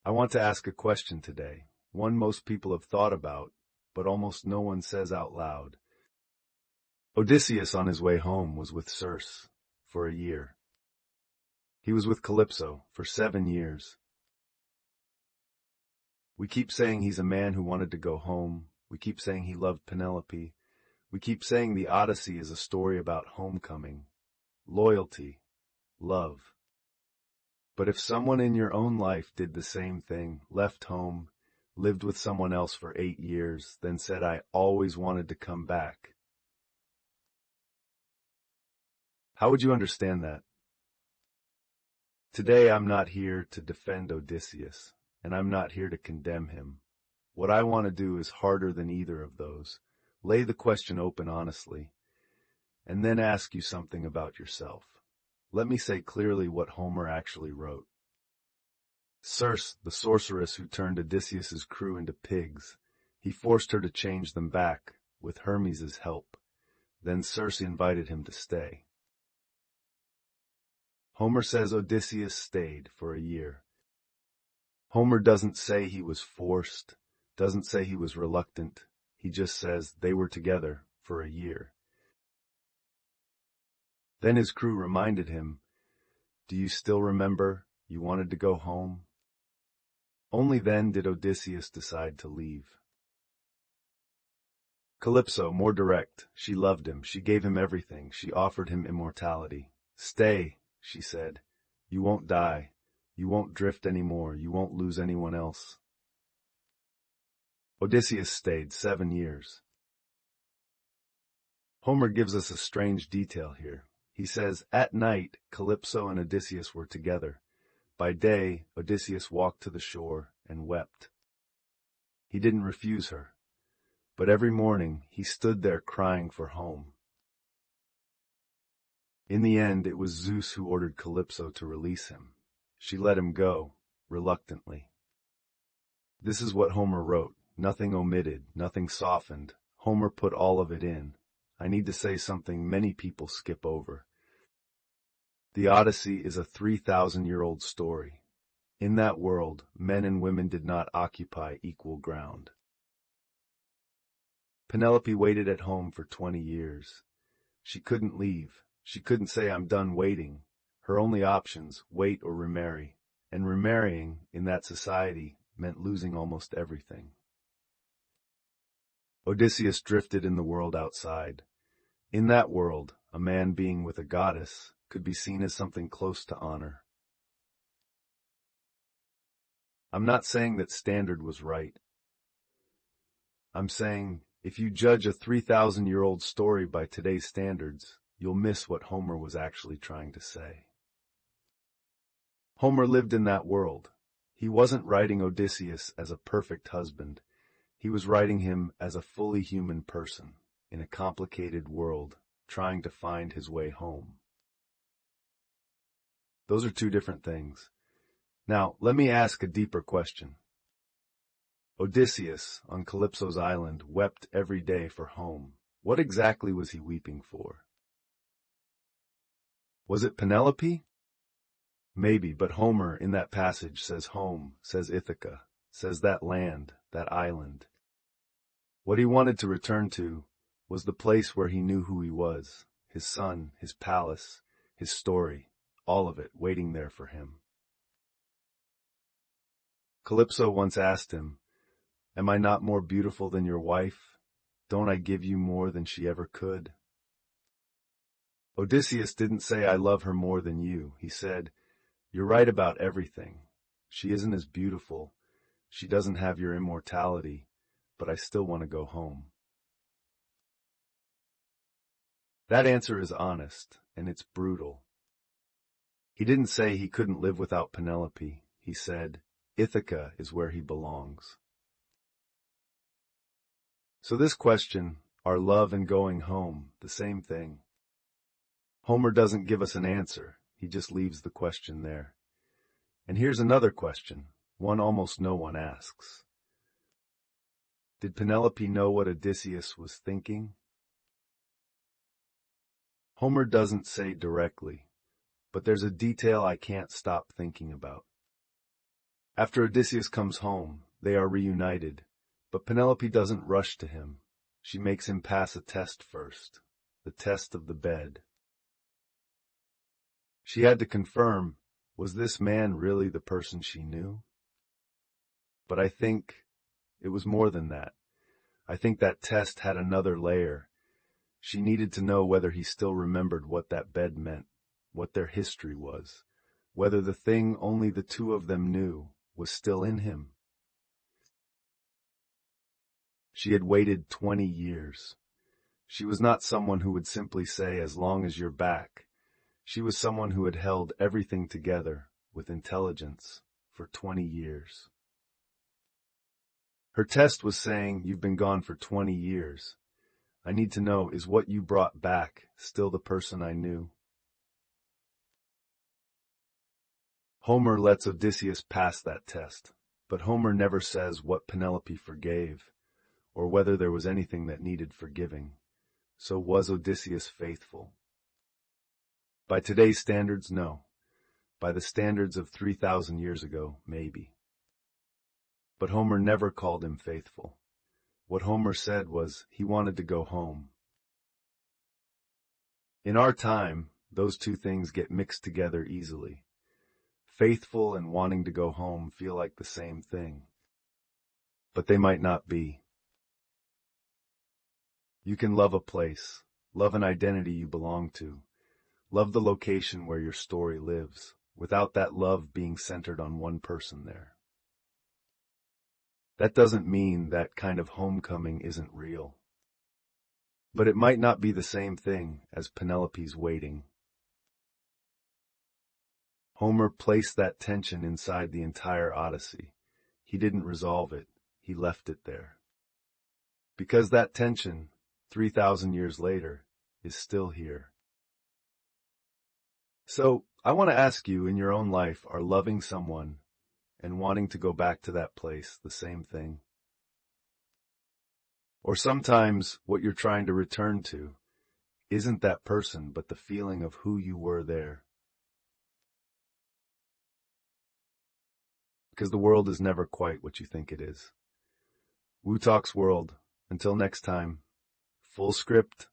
I want to ask a question today, one most people have thought about, but almost no one says out loud. Odysseus on his way home was with Circe for a year. He was with Calypso for 7 years. We keep saying he's a man who wanted to go home. We keep saying he loved Penelope. We keep saying the Odyssey is a story about homecoming, loyalty, love. But if someone in your own life did the same thing, left home, lived with someone else for 8 years, then said, "I always wanted to come back," how would you understand that? Today I'm not here to defend Odysseus, and I'm not here to condemn him. What I want to do is harder than either of those. Lay the question open honestly, and then ask you something about yourself. Let me say clearly what Homer actually wrote. Circe, the sorceress who turned Odysseus's crew into pigs, he forced her to change them back, with Hermes' help. Then Circe invited him to stay. Homer says Odysseus stayed for a year. Homer doesn't say he was forced, doesn't say he was reluctant. He just says they were together for a year. Then his crew reminded him, "Do you still remember you wanted to go home?" Only then did Odysseus decide to leave. Calypso, more direct, she loved him, she gave him everything, she offered him immortality. "Stay," she said. "You won't die. You won't drift anymore. You won't lose anyone else." Odysseus stayed 7 years. Homer gives us a strange detail here. He says, at night, Calypso and Odysseus were together. By day, Odysseus walked to the shore and wept. He didn't refuse her, but every morning he stood there crying for home. In the end, it was Zeus who ordered Calypso to release him. She let him go, reluctantly. This is what Homer wrote, nothing omitted, nothing softened. Homer put all of it in. I need to say something many people skip over. The Odyssey is a 3,000-year-old story. In that world, men and women did not occupy equal ground. Penelope waited at home for 20 years. She couldn't leave. She couldn't say, "I'm done waiting." Her only options, wait or remarry. And remarrying, in that society, meant losing almost everything. Odysseus drifted in the world outside. In that world, a man being with a goddess could be seen as something close to honor. I'm not saying that standard was right. I'm saying, if you judge a 3,000-year-old story by today's standards, you'll miss what Homer was actually trying to say. Homer lived in that world. He wasn't writing Odysseus as a perfect husband. He was writing him as a fully human person in a complicated world, trying to find his way home. Those are two different things. Now, let me ask a deeper question. Odysseus, on Calypso's island, wept every day for home. What exactly was he weeping for? Was it Penelope? Maybe, but Homer, in that passage, says home, says Ithaca, says that land, that island. What he wanted to return to was the place where he knew who he was, his son, his palace, his story, all of it waiting there for him. Calypso once asked him, "Am I not more beautiful than your wife? Don't I give you more than she ever could?" Odysseus didn't say, "I love her more than you." He said, "You're right about everything. She isn't as beautiful. She doesn't have your immortality, but I still want to go home." That answer is honest, and it's brutal. He didn't say he couldn't live without Penelope. He said, Ithaca is where he belongs. So this question, are love and going home the same thing? Homer doesn't give us an answer. He just leaves the question there. And here's another question, one almost no one asks. Did Penelope know what Odysseus was thinking? Homer doesn't say directly, but there's a detail I can't stop thinking about. After Odysseus comes home, they are reunited, but Penelope doesn't rush to him. She makes him pass a test first, the test of the bed. She had to confirm, was this man really the person she knew? But I think it was more than that. I think that test had another layer. She needed to know whether he still remembered what that bed meant, what their history was, whether the thing only the two of them knew was still in him. She had waited 20 years. She was not someone who would simply say, as long as you're back. She was someone who had held everything together with intelligence for 20 years. Her test was saying, you've been gone for 20 years. I need to know, is what you brought back still the person I knew? Homer lets Odysseus pass that test, but Homer never says what Penelope forgave, or whether there was anything that needed forgiving. So was Odysseus faithful? By today's standards, no. By the standards of 3,000 years ago, maybe. But Homer never called him faithful. What Homer said was he wanted to go home. In our time, those two things get mixed together easily. Faithful and wanting to go home feel like the same thing. But they might not be. You can love a place, love an identity you belong to, love the location where your story lives, without that love being centered on one person there. That doesn't mean that kind of homecoming isn't real. But it might not be the same thing as Penelope's waiting. Homer placed that tension inside the entire Odyssey. He didn't resolve it, he left it there. Because that tension, 3,000 years later, is still here. So, I want to ask you, in your own life, are loving someone and wanting to go back to that place the same thing? Or sometimes what you're trying to return to isn't that person, but the feeling of who you were there. Because the world is never quite what you think it is. Wu Talks World. Until next time, full script.